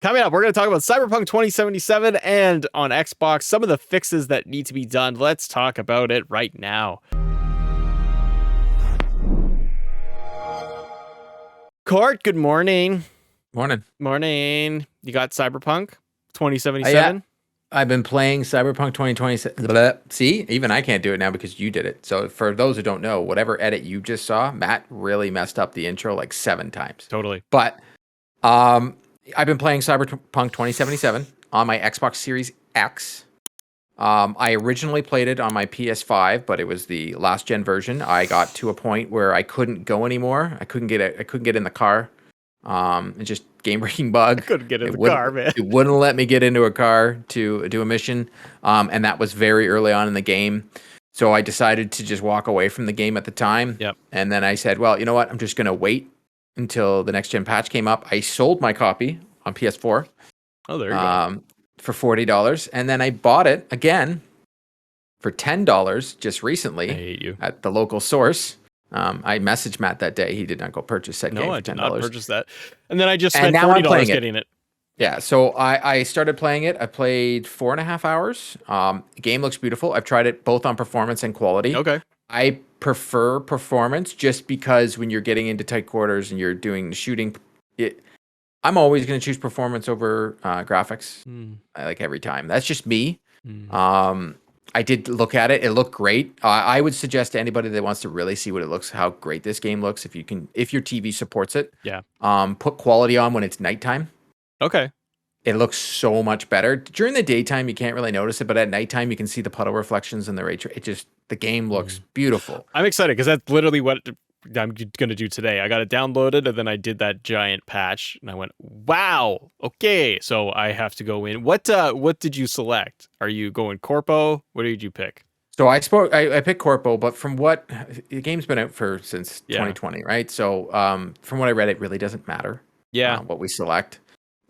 Coming up, we're going to talk about Cyberpunk 2077 and on Xbox, some of the fixes that need to be done. Let's talk about it right now. Court, good morning. Morning. You got Cyberpunk 2077? Yeah, I've been playing Cyberpunk 2027. See, even I can't do it now because you did it. So for those who don't know, whatever edit you just saw, Matt really messed up the intro like 7 times. Totally. But I've been playing Cyberpunk 2077 on my Xbox Series X. I originally played it on my PS5, but it was the last gen version. I got to a point where I couldn't go anymore. I couldn't get in the car. It's just game-breaking bug. I couldn't get in the car, man. It wouldn't let me get into a car to do a mission. And that was very early on in the game. So I decided to just walk away from the game at the time. Yep. And then I said, well, you know what? I'm just going to wait until the next gen patch came up. I sold my copy on PS4. Oh, there you go. For $40. And then I bought it again for $10 just recently. I hate you. At the local source. I messaged Matt that day. He did not go purchase said game for $10. No, I did not purchase that. And then I just spent $40 getting it. Yeah, so I started playing it. I played 4.5 hours. The game looks beautiful. I've tried it both on performance and quality. Okay. I prefer performance just because when you're getting into tight quarters and you're doing shooting, I'm always going to choose performance over graphics. Like every time. That's just me. I did look at it. It looked great. I would suggest to anybody that wants to really see what it looks, how great this game looks, if your TV supports it. Yeah. Put quality on when it's nighttime. Okay. It looks so much better. During the daytime, you can't really notice it, but at nighttime, you can see the puddle reflections and the ray trace. The game looks beautiful. I'm excited because that's literally what I'm going to do today. I got it downloaded and then I did that giant patch and I went, wow, okay. So I have to go in. What did you select? Are you going Corpo? What did you pick? So I picked Corpo, but from what the game's been out since 2020, right? So from what I read, it really doesn't matter. Yeah. What we select.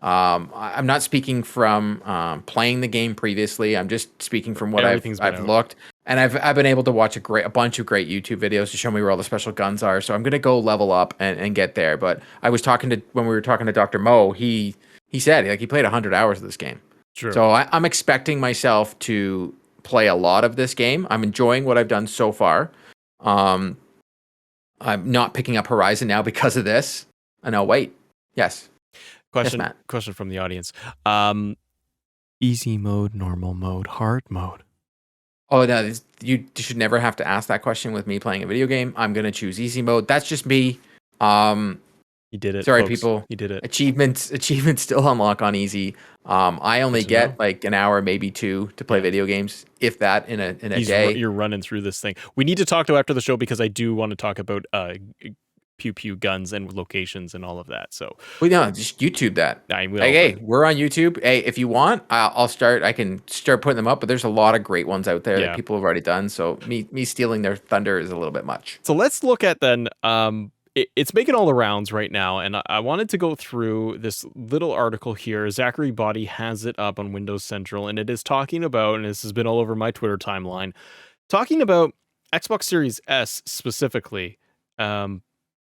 I'm not speaking from playing the game previously. I'm just speaking from what I've looked, and I've been able to watch a bunch of great YouTube videos to show me where all the special guns are. So I'm gonna go level up and get there. But when we were talking to Dr. Mo, he said he played 100 hours of this game. True. So I'm expecting myself to play a lot of this game. I'm enjoying what I've done so far. I'm not picking up Horizon now because of this. No, wait. Yes. Question from the audience. Easy mode, normal mode, hard mode. Oh, no, you should never have to ask that question with me playing a video game. I'm going to choose easy mode. That's just me. You did it. Sorry, folks. people. You did it. Achievements still unlock on easy. I only get like an hour, maybe 2 to play video games, if that in a day. You're running through this thing. We need to talk to after the show because I do want to talk about pew pew guns and locations and all of that. So just YouTube that. I will. Hey, we're on YouTube. Hey, if you want, I can start putting them up, but there's a lot of great ones out there that people have already done. So me stealing their thunder is a little bit much. So let's look at then it's making all the rounds right now, and I wanted to go through this little article here. Zachary Body has it up on Windows Central, and it is talking about, and this has been all over my Twitter timeline, talking about Xbox Series S specifically,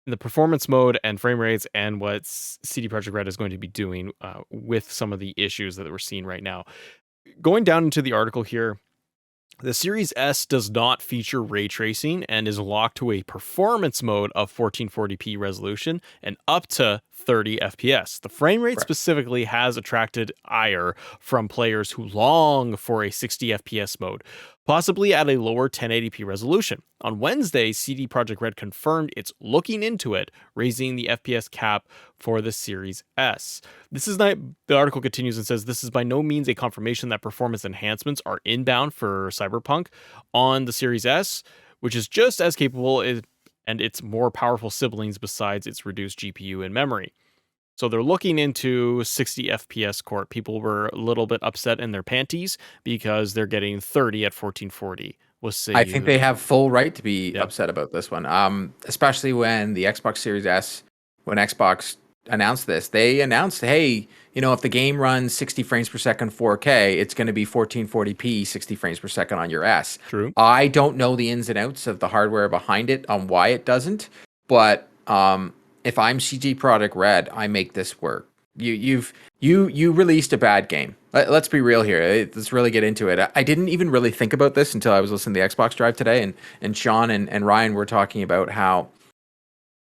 the performance mode and frame rates and what CD Projekt Red is going to be doing with some of the issues that we're seeing right now. Going down into the article here, the Series S does not feature ray tracing and is locked to a performance mode of 1440p resolution and up to 30 FPS. The frame rate specifically has attracted ire from players who long for a 60 FPS mode, possibly at a lower 1080p resolution. On Wednesday, CD Projekt Red confirmed it's looking into it, raising the FPS cap for the Series S. This is not, the article continues and says, this is by no means a confirmation that performance enhancements are inbound for Cyberpunk on the Series S, which is just as capable and its more powerful siblings besides its reduced GPU and memory. So they're looking into 60 FPS court. People were a little bit upset in their panties because they're getting 30 at 1440. I think they have full right to be upset about this one, especially when the Xbox Series S, when Xbox announced this, they announced, hey, if the game runs 60 frames per second 4K, it's going to be 1440p 60 frames per second on your S. True. I don't know the ins and outs of the hardware behind it on why it doesn't, but if I'm CG Projekt Red, I make this work. You released a bad game. Let's be real here. Let's really get into it. I didn't even really think about this until I was listening to the Xbox Drive today, and Sean and Ryan were talking about how,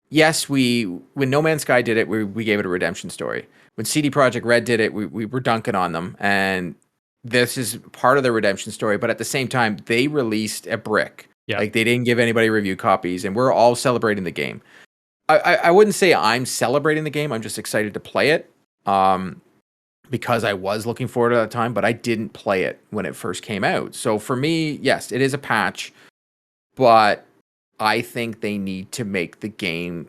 yes, when No Man's Sky did it, we gave it a redemption story. When CD Projekt Red did it, we were dunking on them, and this is part of the redemption story. But at the same time, they released a brick. Yeah. Like, they didn't give anybody review copies, and we're all celebrating the game. I wouldn't say I'm celebrating the game. I'm just excited to play it. Because I was looking forward to that time, but I didn't play it when it first came out. So for me, yes, it is a patch, but I think they need to make the game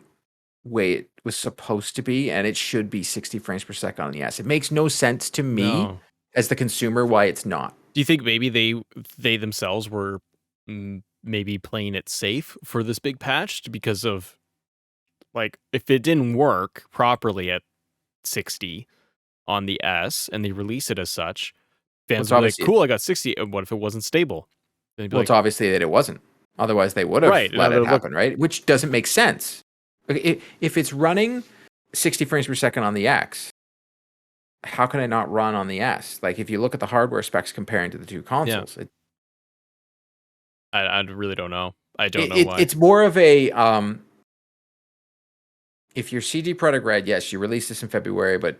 way it was supposed to be, and it should be 60 frames per second on the S. It makes no sense to me No. as the consumer why it's not. Do you think maybe they themselves were maybe playing it safe for this big patch because of, like, if it didn't work properly at 60 on the S and they release it as such, Well, fans it's would be like, obviously cool, I got 60. And what if it wasn't stable? Then they'd be well, it's like, obviously that it wasn't. Otherwise, they would have right. let Now it they're look, happen, right? Which doesn't make sense. If it's running 60 frames per second on the X, how can it not run on the S? Like, if you look at the hardware specs comparing to the two yeah, consoles, I really don't know. I don't know why. it's more of a if you're CD Product Red, yes, you released this in February, but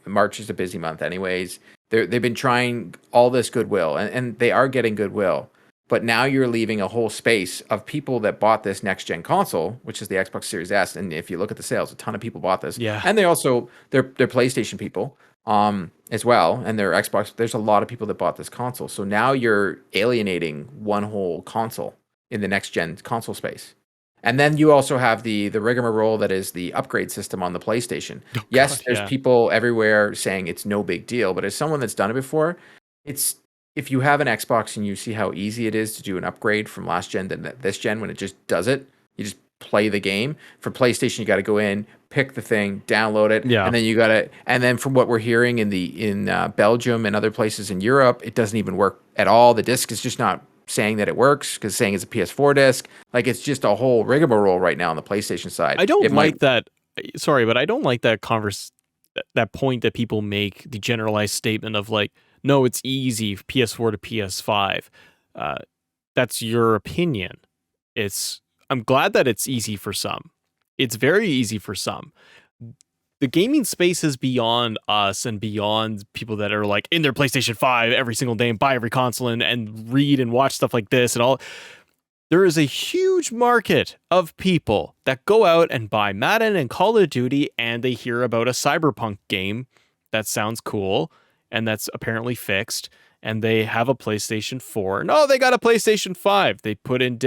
March is a busy month anyways. They've been trying all this goodwill, and they are getting goodwill. But now you're leaving a whole space of people that bought this next gen console, which is the Xbox Series S. And if you look at the sales, a ton of people bought this, Yeah. and they're PlayStation people as well, and their Xbox. There's a lot of people that bought this console, so now you're alienating one whole console in the next gen console space. And then you also have the rigmarole that is the upgrade system on the PlayStation. Oh Yes, God, there's yeah. people everywhere saying it's no big deal, but as someone that's done it before, it's if you have an Xbox and you see how easy it is to do an upgrade from last gen to this gen when it just does it, you just play the game. For PlayStation, you got to go in, pick the thing, download it, Yeah. and then from what we're hearing in Belgium and other places in Europe, it doesn't even work at all. The disc is just not saying that it works because saying it's a PS4 disc. Like, it's just a whole rigmarole right now on the PlayStation side. I don't It might like that. Sorry, but I don't like that that point that people make, the generalized statement of like, no, it's easy PS4 to PS5. Uh, that's your opinion. I'm glad that it's easy for some. It's very easy for some. The gaming space is beyond us and beyond people that are like in their PlayStation 5 every single day and buy every console and read and watch stuff like this and all. There is a huge market of people that go out and buy Madden and Call of Duty, and they hear about a Cyberpunk game that sounds cool and that's apparently fixed, and they have a PlayStation 4. No, they got a PlayStation 5. They put in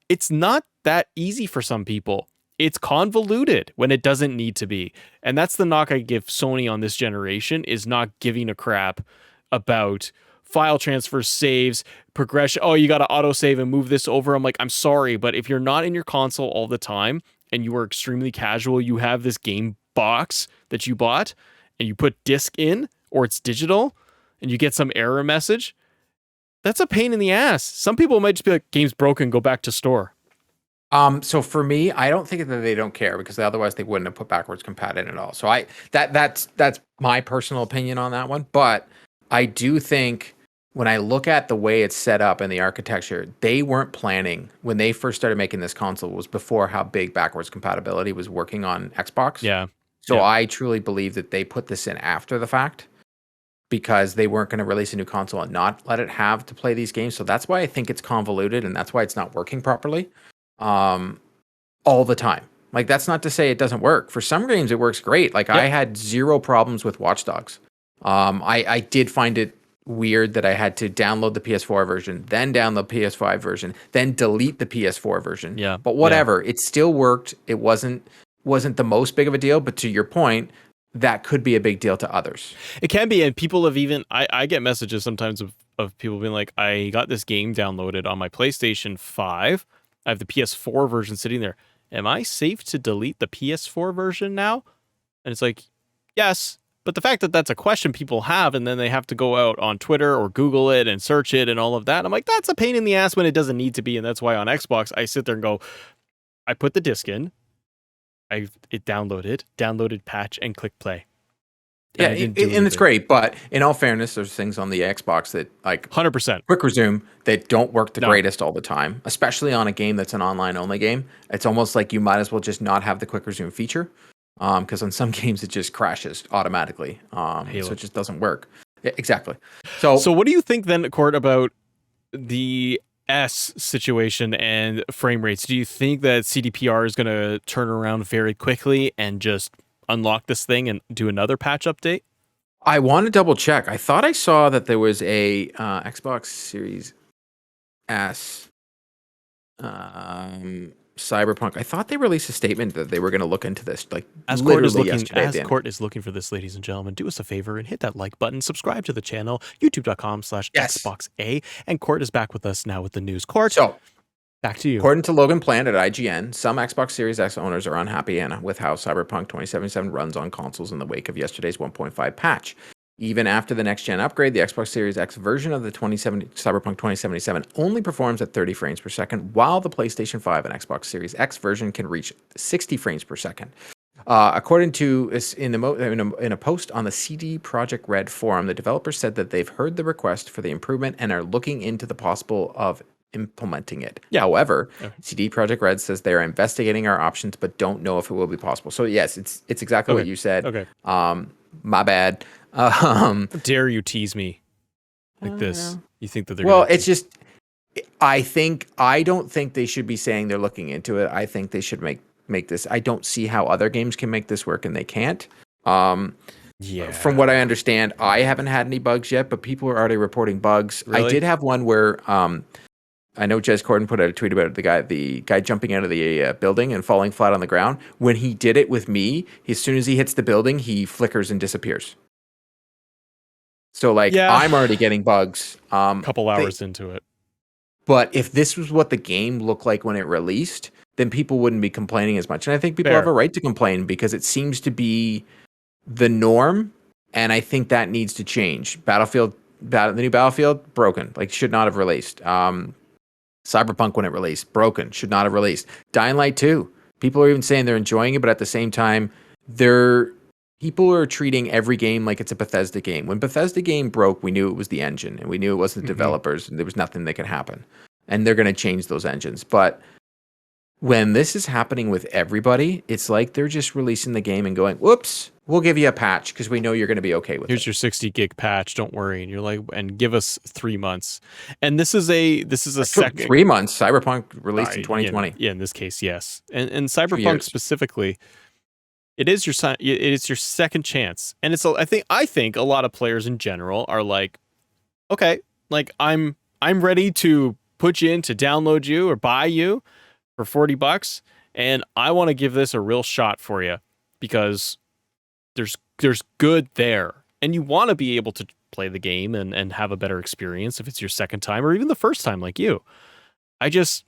it's not that easy for some people. It's convoluted when it doesn't need to be. And that's the knock I give Sony on this generation, is not giving a crap about file transfer, saves, progression. Oh, you got to autosave and move this over. I'm like, I'm sorry, but if you're not in your console all the time and you are extremely casual, you have this game box that you bought and you put disc in, or it's digital, and you get some error message, that's a pain in the ass. Some people might just be like, game's broken, go back to store. So for me, I don't think that they don't care, because otherwise they wouldn't have put backwards compat in at all. So that's my personal opinion on that one. But I do think when I look at the way it's set up and the architecture, they weren't planning when they first started making this console, was before how big backwards compatibility was working on Xbox. Yeah. So Yeah. I truly believe that they put this in after the fact, because they weren't going to release a new console and not let it have to play these games. So that's why I think it's convoluted, and that's why it's not working properly all the time. Like, that's not to say it doesn't work. For some games, it works great. Like, Yep. I had zero problems with Watch Dogs. I did find it weird that I had to download the PS4 version, then download the PS5 version, then delete the PS4 version. Yeah. But whatever, it still worked. It wasn't the most big of a deal. But to your point, that could be a big deal to others. It can be, and people have even I get messages sometimes of people being like, I got this game downloaded on my PlayStation 5. I have the PS4 version sitting there. Am I safe to delete the PS4 version now? And it's like, yes. But the fact that that's a question people have, and then they have to go out on Twitter or Google it and search it and all of that, I'm like, that's a pain in the ass when it doesn't need to be. And that's why on Xbox, I sit there and go, I put the disc in, it downloaded patch, and click play. and Yeah, I didn't do and it's anything. great, but in all fairness, there's things on the Xbox that, like 100%. quick resume, that don't work the No. greatest all the time, especially on a game that's an online only game. It's almost like you might as well just not have the quick resume feature, because on some games it just crashes automatically, so Halo. it just doesn't work. Yeah, exactly. So So what do you think then, Court, about the S situation and frame rates? Do you think that CDPR is going to turn around very quickly and just unlock this thing and do another patch update? I want to double check. I thought I saw that there was a Xbox Series S Cyberpunk. I thought they released a statement that they were going to look into this, like literally yesterday at the As end. Court is looking for this, ladies and gentlemen, do us a favor and hit that like button, subscribe to the channel, Yes. youtube.com/xboxa, and Court is back with us now with the news. Court, So, back to you. according to Logan Plant at IGN, some Xbox Series X owners are unhappy with how Cyberpunk 2077 runs on consoles in the wake of yesterday's 1.5 patch. Even after the next gen upgrade, the Xbox Series X version of the Cyberpunk 2077 only performs at 30 frames per second, while the PlayStation 5 and Xbox Series X version can reach 60 frames per second. According to in a post on the CD Projekt Red forum, the developers said that they've heard the request for the improvement and are looking into the possible of implementing it. Yeah. However, Okay. CD Projekt Red says they are investigating our options, but don't know if it will be possible. So yes, it's exactly what you said. Okay. My bad. How dare you tease me like this? You think that they're Well, gonna it's just I don't think they should be saying they're looking into it. I think they should make this. I don't see how other games can make this work and they can't. yeah. From what I understand, I haven't had any bugs yet, but people are already reporting bugs. Really? I did have one where I know Jez Corden put out a tweet about the guy jumping out of the building and falling flat on the ground. When he did it with me, as soon as he hits the building, he flickers and disappears. So like, Yeah. I'm already getting bugs. Couple hours into it. But if this was what the game looked like when it released, then people wouldn't be complaining as much. And I think people have a right to complain because it seems to be the norm. And I think that needs to change. The new Battlefield, broken. Like, should not have released. Cyberpunk, when it released, broken. Should not have released. Dying Light 2. People are even saying they're enjoying it, but at the same time, people are treating every game like it's a Bethesda game. When Bethesda game broke, we knew it was the engine, and we knew it wasn't the developers, and there was nothing that could happen. And they're going to change those engines. But when this is happening with everybody, it's like they're just releasing the game and going, whoops, we'll give you a patch because we know you're going to be okay with Here's it. your 60 gig patch. Don't worry. And you're like, and give us 3 months. And this is a second 3 months. Cyberpunk released in 2020. Yeah, in this case, yes. And Cyberpunk specifically, it is your second chance. And I think a lot of players in general are like, okay, like I'm ready to put you in to download you or buy you for $40, and I want to give this a real shot for you because there's good there, and you want to be able to play the game and have a better experience if it's your second time or even the first time, like you. These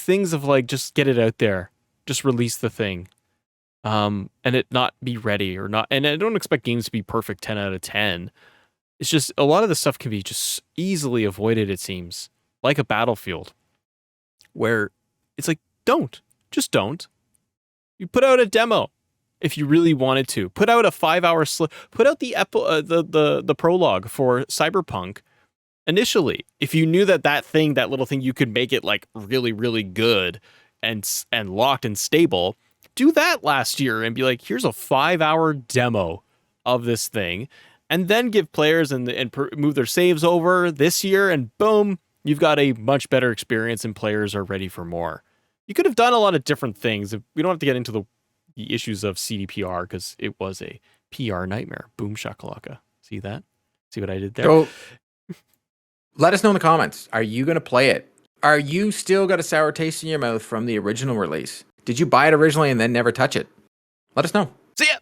things of like, just get it out there, just release the thing, and it not be ready or not. And I don't expect games to be perfect 10 out of 10. It's just a lot of the stuff can be just easily avoided, it seems, like a Battlefield, where it's like, just don't. You put out a demo if you really wanted to. Put out a 5-hour put out the prologue for Cyberpunk initially. If you knew that little thing, you could make it like really, really good and locked and stable, do that last year and be like, here's a 5-hour demo of this thing. And then give players and move their saves over this year, and boom, you've got a much better experience, and players are ready for more. You could have done a lot of different things. We don't have to get into the issues of CDPR because it was a PR nightmare. Boom shakalaka. See that? See what I did there? So, let us know in the comments. Are you going to play it? Are you still got a sour taste in your mouth from the original release? Did you buy it originally and then never touch it? Let us know. See ya!